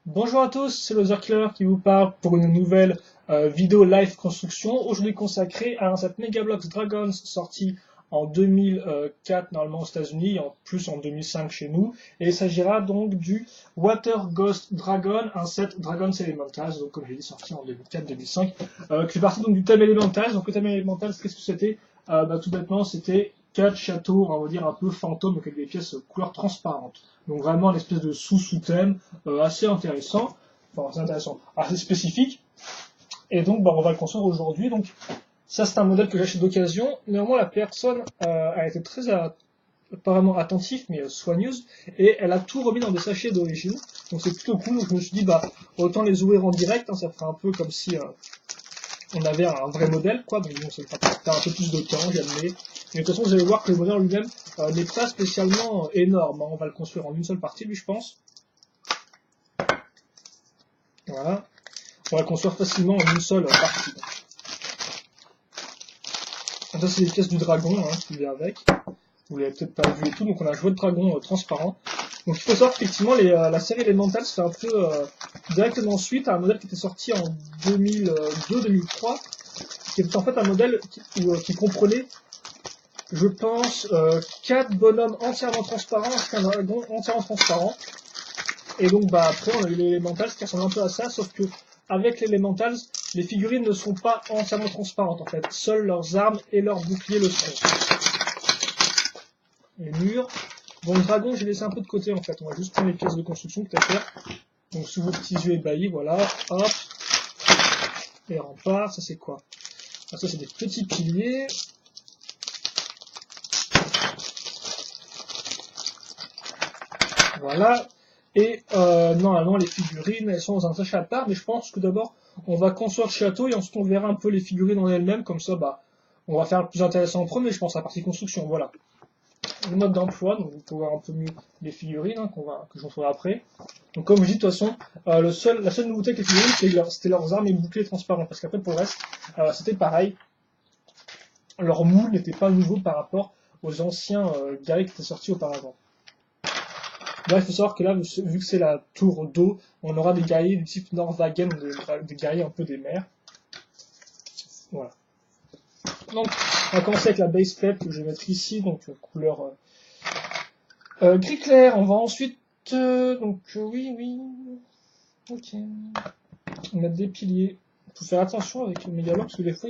Bonjour à tous, c'est Loserkiller qui vous parle pour une nouvelle vidéo live construction, aujourd'hui consacrée à un set Megablox Dragons sorti en 2004 normalement aux États-Unis et en plus en 2005 chez nous. Et il s'agira donc du Water Ghost Dragon, un set Dragons Elementals, donc comme j'ai dit sorti en 2004-2005, qui fait partie donc du thème Elementals. Donc le thème Elementals, qu'est-ce que c'était? Tout bêtement, c'était 4 châteaux, on va dire un peu fantômes, donc avec des pièces couleur transparentes. Donc vraiment une espèce de sous-thème assez intéressant, enfin assez intéressant, assez spécifique. Et donc on va le construire aujourd'hui. Donc ça c'est un modèle que j'achète d'occasion. Néanmoins la personne a été très apparemment attentive mais soigneuse et elle a tout remis dans des sachets d'origine. Donc c'est plutôt cool. Donc je me suis dit autant les ouvrir en direct, hein, ça ferait un peu comme si on avait un vrai modèle, quoi, donc bon, ça va faire un peu plus de temps, j'admets. Mais de toute façon, vous allez voir que le modèle lui-même n'est pas spécialement énorme, hein. On va le construire en une seule partie, lui, je pense. Voilà. On va le construire facilement en une seule partie. Donc, ça, c'est les pièces du dragon qui vient avec. Vous l'avez peut-être pas vu et tout, donc on a un jouet de dragon transparent. Donc il faut savoir qu'effectivement, la série Elemental se fait un peu directement suite à un modèle qui était sorti en 2002-2003, qui était en fait un modèle qui comprenait, je pense, 4 bonhommes entièrement transparents, un dragon entièrement transparent. Et donc après on a eu l'Elementals qui ressemble un peu à ça, sauf que avec l'Elementals, les figurines ne sont pas entièrement transparentes en fait. Seules leurs armes et leurs boucliers le sont. Les murs. Bon, le dragon, j'ai laissé un peu de côté en fait. On va juste prendre les pièces de construction que tu as fait. Donc sous vos petits yeux ébahis, voilà. Hop. Les remparts, ça c'est quoi? Ah, ça c'est des petits piliers. Voilà. Et normalement, les figurines, elles sont dans un sachet à part, mais je pense que d'abord, on va construire le château et ensuite on verra un peu les figurines en elles-mêmes, comme ça, on va faire le plus intéressant en premier, je pense, la partie construction. Voilà. Le mode d'emploi, donc vous pouvez voir un peu mieux les figurines que je vous ferai après. Donc comme je dis, de toute façon, la seule nouveauté avec les figurines, c'était leurs armes et boucliers transparents, parce qu'après pour le reste, c'était pareil. Leur moule n'était pas nouveau par rapport aux anciens guerriers qui étaient sortis auparavant. Là, il faut savoir que là, vu que c'est la tour d'eau, on aura des guerriers du type Norvagen, des guerriers un peu des mers. Voilà. Donc, on va commencer avec la base plate que je vais mettre ici, donc couleur gris clair. On va ensuite, oui, ok. On va mettre des piliers. Il faut faire attention avec les mégalos parce que des fois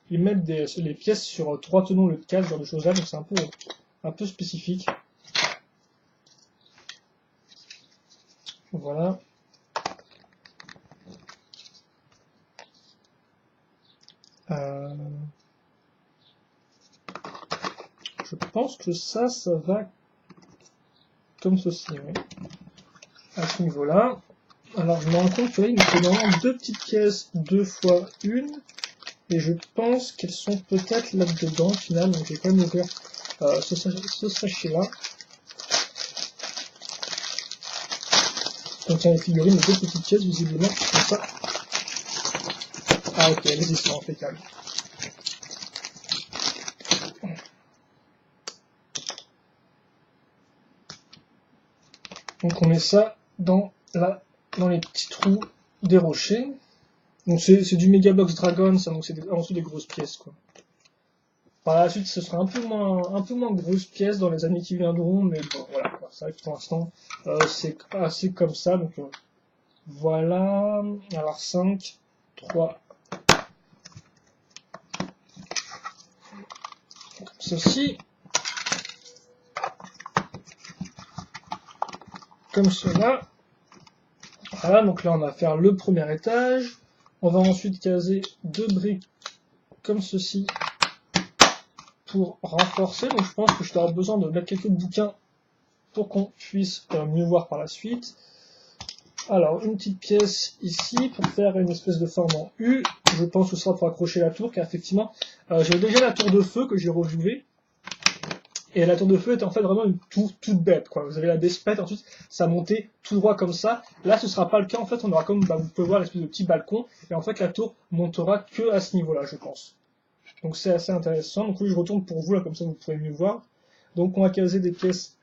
ils mettent les pièces sur 3 tenons le 4, ce genre de choses là, donc c'est un peu spécifique. Voilà. Euh, je pense que ça va comme ceci, oui. À ce niveau-là. Alors je me rends compte que là il me faut normalement 2 petites pièces 2 fois 1, et je pense qu'elles sont peut-être là-dedans au final, donc je vais quand même ouvrir ce sachet-là. Donc il y a les figurines de 2 petites pièces visiblement, comme ça. Ah ok, elles y sont, impeccable. Donc on met ça dans les petits trous des rochers. Donc c'est du Megablox Dragon, ça, donc c'est en dessous des grosses pièces, quoi. Par la suite, ce sera un peu moins grosses pièces dans les années qui viendront, mais bon, voilà, quoi. C'est vrai que pour l'instant, c'est assez comme ça, donc voilà. Alors 5, 3, comme ceci, comme cela. Voilà, donc là on va faire le premier étage. On va ensuite caser 2 briques comme ceci pour renforcer. Donc je pense que je vais avoir besoin de mettre quelques bouquins pour qu'on puisse mieux voir par la suite. Alors une petite pièce ici pour faire une espèce de forme en U. Je pense que ce sera pour accrocher la tour, car effectivement j'ai déjà la tour de feu que j'ai rejouée. Et la tour de feu est en fait vraiment une tour toute bête, quoi. Vous avez la base plate, ensuite ça montait tout droit comme ça. Là ce sera pas le cas, en fait on aura comme vous pouvez voir l'espèce de petit balcon, et en fait la tour montera que à ce niveau-là, je pense. Donc c'est assez intéressant. Donc oui, je retourne pour vous là, comme ça vous pourrez mieux voir. Donc on va caser des pièces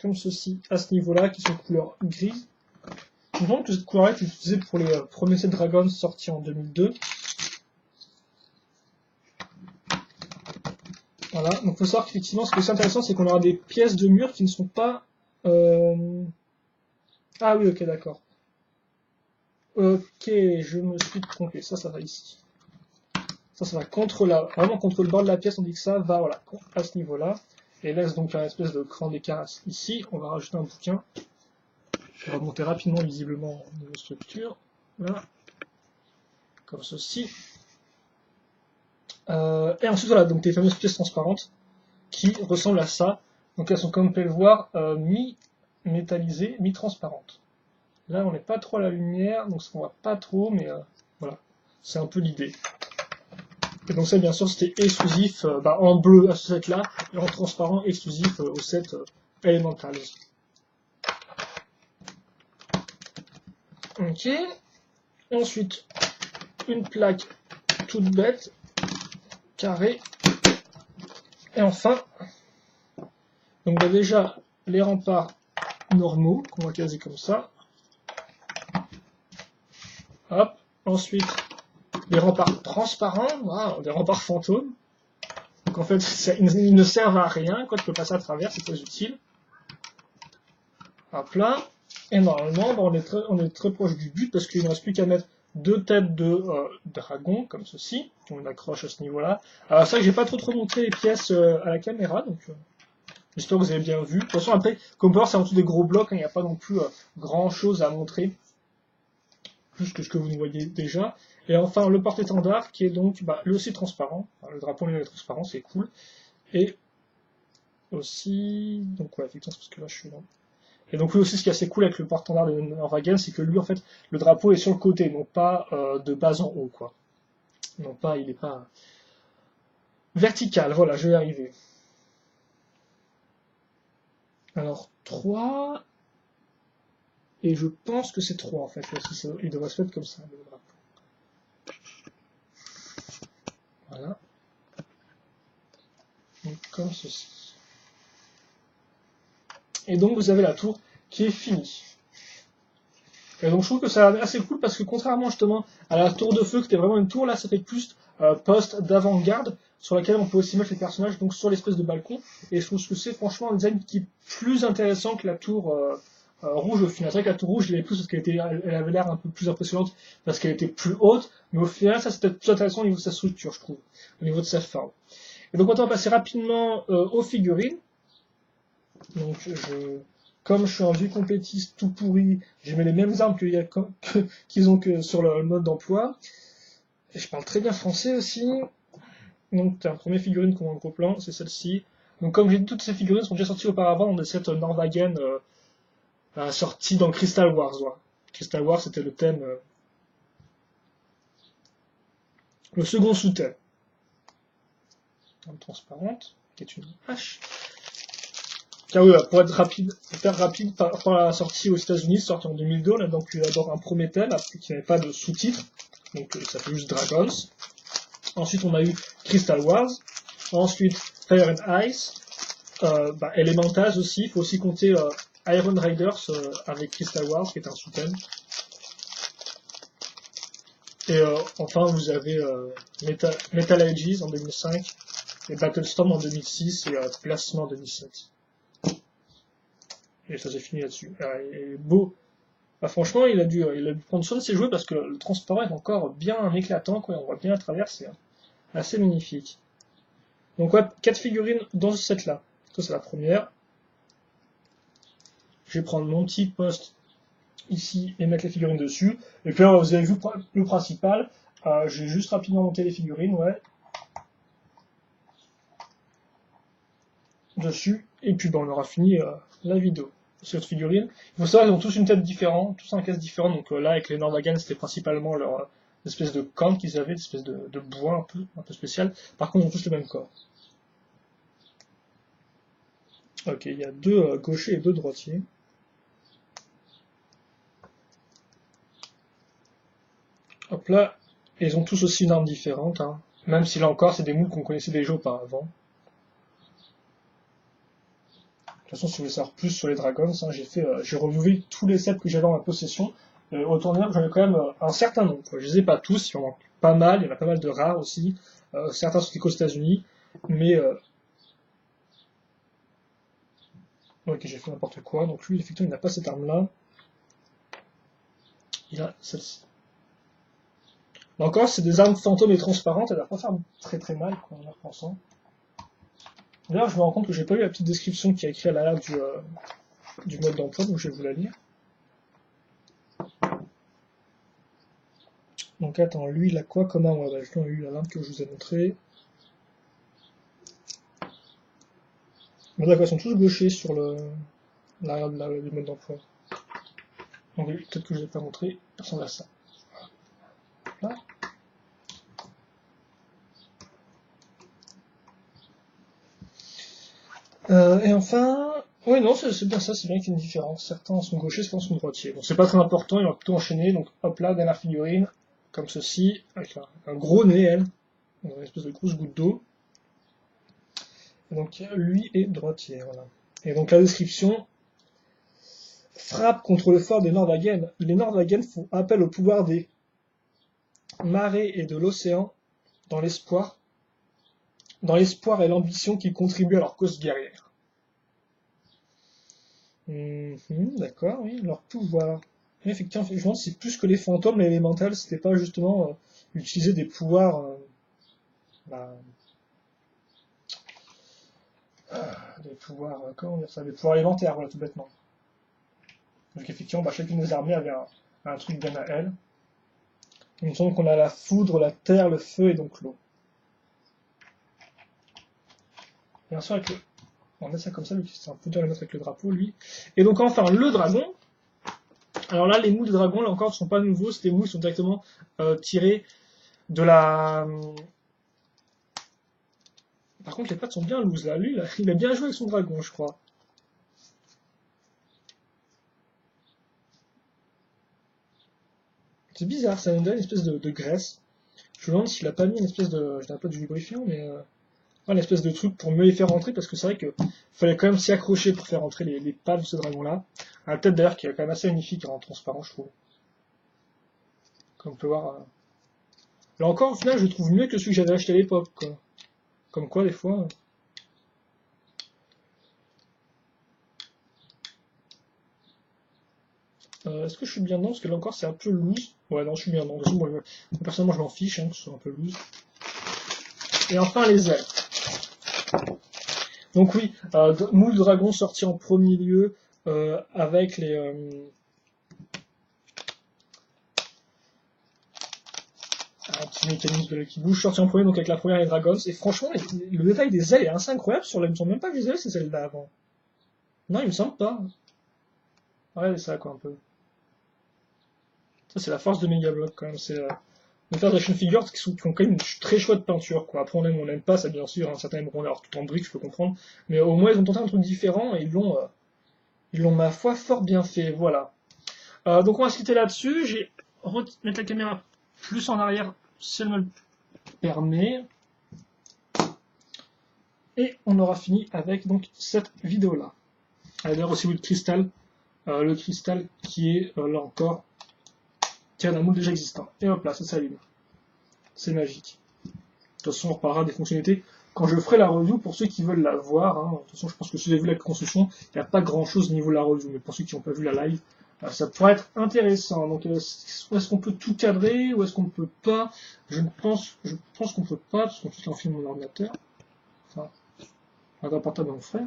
comme ceci à ce niveau-là, qui sont de couleur grise. me semble que cette couleur-là est utilisée pour les premiers sets Dragons sortis en 2002. Voilà, donc il faut savoir qu'effectivement, ce qui est intéressant, c'est qu'on aura des pièces de mur qui ne sont pas... Ah oui, ok, d'accord. Ok, je me suis trompé, ça va ici. Ça va contre vraiment contre le bord de la pièce, on dit que ça va, voilà, à ce niveau-là. Et laisse donc un espèce de cran d'écart ici, on va rajouter un bouquin. Je vais remonter rapidement, visiblement, au niveau structure. Voilà. Comme ceci. Et ensuite, voilà, donc tes fameuses pièces transparentes qui ressemblent à ça. Donc elles sont, comme vous pouvez le voir, mi-métallisées, mi-transparentes. Là, on n'est pas trop à la lumière, donc on voit pas trop, mais voilà, c'est un peu l'idée. Et donc ça, bien sûr, c'était exclusif en bleu à ce set-là, et en transparent exclusif au set Elementals. Ok. Ensuite, une plaque toute bête, carrée. Et enfin, donc déjà les remparts normaux qu'on va caser comme ça. Hop. Ensuite, les remparts transparents, wow, des remparts fantômes. Donc en fait, ils ne servent à rien, quoi, tu peux passer à travers, c'est très utile. Hop là. Et normalement, on est très proche du but parce qu'il ne reste plus qu'à mettre deux têtes de dragon, comme ceci, on accroche à ce niveau-là. Alors c'est vrai que j'ai pas trop montré les pièces à la caméra, donc j'espère que vous avez bien vu. De toute façon, après, comme on peut voir, c'est en dessous des gros blocs, il n'y a pas non plus grand-chose à montrer, plus que ce que vous nous voyez déjà. Et enfin, le porte-étendard, qui est donc lui aussi transparent. Alors, le drapeau lui est transparent, c'est cool. Et aussi... Donc ouais, effectivement, c'est parce que là, je suis là. Et donc lui aussi, ce qui est assez cool avec le porte-étendard de Norvagen, c'est que lui, en fait, le drapeau est sur le côté, non pas de bas en haut, quoi. Non pas, il n'est pas vertical. Voilà, je vais y arriver. Alors, 3... Et je pense que c'est 3, en fait. Il devrait se mettre comme ça, le drapeau. Voilà. Donc, comme ceci. Et donc, vous avez la tour qui est finie. Et donc, je trouve que c'est assez cool parce que contrairement justement à la tour de feu, qui était vraiment une tour, là, ça fait plus poste d'avant-garde sur laquelle on peut aussi mettre les personnages, donc sur l'espèce de balcon. Et je trouve que c'est franchement un design qui est plus intéressant que la tour rouge au final. C'est vrai que la tour rouge, je l'avais plus parce elle avait l'air un peu plus impressionnante parce qu'elle était plus haute, mais au final, ça c'était plus intéressant au niveau de sa structure, je trouve, au niveau de sa forme. Et donc, on va passer rapidement aux figurines. Donc, comme je suis un vieux complétiste tout pourri, je mets les mêmes armes qu'ils ont que sur le mode d'emploi. Et je parle très bien français aussi. Donc, la première figurine qu'on voit en gros plan, c'est celle-ci. Donc, comme j'ai dit, toutes ces figurines sont déjà sorties auparavant dans des sets Norvagen sortis dans Crystal Wars. Ouais. Crystal Wars, c'était le thème, le second sous-thème. Transparente, qui est une hache. Ah oui, pour être rapide, pour faire rapide, par la sortie aux États-Unis, sortie en 2002, on a donc eu d'abord un Prométhée, qui n'avait pas de sous-titres, donc ça fait juste Dragons. Ensuite, on a eu Crystal Wars. Ensuite, Fire and Ice. Elementals aussi. Il faut aussi compter Iron Riders avec Crystal Wars, qui est un sous-thème. Et enfin, vous avez Metal Ages en 2005, et Battlestorm en 2006, et Plasma en 2007. Et ça s'est fini là-dessus. Il est beau. Franchement, il a dû prendre soin de ses jouets parce que le transparent est encore bien éclatant, quoi. On voit bien à travers, c'est assez magnifique. Donc ouais, 4 figurines dans ce set-là. Ça, c'est la première. Je vais prendre mon petit poste ici et mettre les figurines dessus. Et puis là, vous avez vu le principal. Je vais juste rapidement monter les figurines, ouais. Dessus. Et puis on aura fini la vidéo. Cette figurine. Il faut savoir qu'ils ont tous une tête différente, tous un casque différent. Donc là, avec les Norvagen, c'était principalement leur espèce de camp qu'ils avaient, une espèce de bois un peu spécial. Par contre, ils ont tous le même corps. Ok, il y a 2 gauchers et 2 droitiers. Hop là, et ils ont tous aussi une arme différente, hein. Même si là encore, c'est des moules qu'on connaissait déjà auparavant. De toute façon, si vous voulez savoir plus sur les Dragons, hein, j'ai revu tous les sets que j'avais en ma possession. Retourneurs, j'en ai quand même un certain nombre, quoi. Je les ai pas tous, il y en a pas mal, il y en a pas mal de rares aussi. Certains sont qu'aux États-Unis, mais ok, j'ai fait n'importe quoi. Donc lui, effectivement, il n'a pas cette arme-là. Il a celle-ci. Là encore, c'est des armes fantômes et transparentes, elles ne doivent pas faire très très mal, quoi, en y repensant. D'ailleurs, je me rends compte que j'ai pas lu la petite description qui a écrit à l'arrière du mode d'emploi, donc je vais vous la lire. Donc attends, lui, il a quoi comme arme? Bah, je lui, il a l'arme que je vous ai montré. Bon, d'accord, ils sont tous gauchers sur l'arrière du mode d'emploi. Donc oui, peut-être que je ne l'ai pas montré, il ressemble à ça. Là. Et enfin, oui, non, c'est bien ça, c'est bien qu'il y ait une différence. Certains sont gauchers, certains sont droitiers. Bon, c'est pas très important, il va plutôt enchaîner. Donc, hop là, dernière figurine, comme ceci, avec un gros nez, elle, une espèce de grosse goutte d'eau. Et donc, lui est droitier, voilà. Et donc, la description frappe contre le fort des Nordhagen. Les Nordhagen font appel au pouvoir des marées et de l'océan dans l'espoir et l'ambition qui contribuent à leur cause guerrière. D'accord, oui, leur pouvoir. Et effectivement, je me demande si plus que les fantômes, l'élémental, c'était pas justement utiliser des pouvoirs, bah, comment dire ça, des pouvoirs élémentaires, voilà, tout bêtement. Donc effectivement, bah, chacune des armées avait un truc bien à elle. Il me semble qu'on a la foudre, la terre, le feu et donc l'eau. Bien sûr, on met ça comme ça, c'est un peu dur à mettre avec le drapeau, lui. Et donc enfin, le dragon. Alors là, les mous de dragon, là encore, ne sont pas nouveaux. Ces mous sont directement tirés de la... Par contre, les pattes sont bien loose, là. Lui, là, il a bien joué avec son dragon, je crois. C'est bizarre, ça nous donne une espèce de graisse. Je me demande s'il a pas mis une espèce de... Je dirais pas du lubrifiant, mais... une espèce de truc pour mieux les faire rentrer, parce que c'est vrai qu'il fallait quand même s'y accrocher pour faire rentrer les pattes de ce dragon-là. La tête d'ailleurs qui est quand même assez magnifique en transparent, je trouve. Comme on peut voir. Là encore, au final, je trouve mieux que celui que j'avais acheté à l'époque. Comme quoi, des fois. Est-ce que je suis bien dedans? Parce que là encore, c'est un peu loose. Ouais, non, je suis bien dedans. Moi, personnellement, je m'en fiche que ce soit un peu loose. Et enfin, les ailes. Donc oui, moule dragon sorti en premier lieu avec les... un petit mécanisme qui bouge sorti en premier, donc avec la première les Dragons. Et franchement, le détail des ailes est assez incroyable sur là. Il me semble même pas que les ailes, ces ailes-là avant. Non, il me semble pas. Ouais, c'est ça, quoi, un peu. Ça, c'est la force de Megablock, quand même. C'est de faire des action figures qui ont quand même une très chouette peinture, quoi. Après, on aime ou on n'aime pas, ça, bien sûr. Certains aimeront l'avoir tout en briques, je peux comprendre. Mais au moins, ils ont tenté un truc différent et ils l'ont, ma foi, fort bien fait. Voilà. Donc, on va se quitter là-dessus. Je vais mettre la caméra plus en arrière, si elle me le permet. Et on aura fini avec donc cette vidéo-là. D'ailleurs aussi le cristal qui est là encore tiré d'un moule déjà existant. Et hop là, ça s'allume. C'est magique. De toute façon, on reparlera des fonctionnalités quand je ferai la review pour ceux qui veulent la voir. Hein. De toute façon, je pense que si vous avez vu la construction, il n'y a pas grand-chose au niveau de la review. Mais pour ceux qui n'ont pas vu la live, ça pourrait être intéressant. Donc, est-ce qu'on peut tout cadrer ou est-ce qu'on ne peut pas? Je pense qu'on ne peut pas, parce qu'on peut enfiler mon ordinateur. Enfin, un portable à mon frère.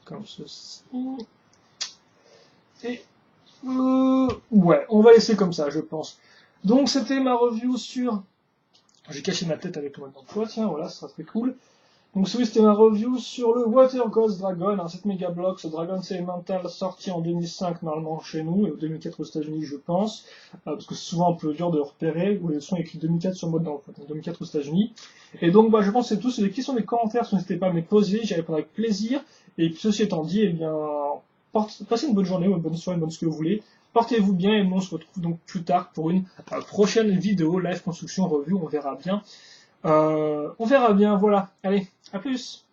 Comme ceci. Et ouais, on va laisser comme ça, je pense. Donc c'était ma review sur... J'ai caché ma tête avec le mode d'emploi, tiens, voilà, ça sera très cool. Donc oui, c'était ma review sur le Water Ghost Dragon, un 7 mégablocks, ce Dragon Elemental sorti en 2005 normalement chez nous, et en 2004 aux États-Unis je pense, parce que c'est souvent un peu dur de repérer, où ils sont écrits 2004 sur le mode d'emploi, donc 2004 aux États-Unis. Et donc bah, je pense que c'est tout, c'est des questions, des commentaires, n'hésitez pas à me les poser, j'y répondrai avec plaisir. Et puis ceci étant dit, eh bien, passez une bonne journée, ou une bonne soirée, une bonne ce que vous voulez. Portez-vous bien et on se retrouve donc plus tard pour une prochaine vidéo, live construction review, on verra bien. On verra bien, voilà. Allez, à plus!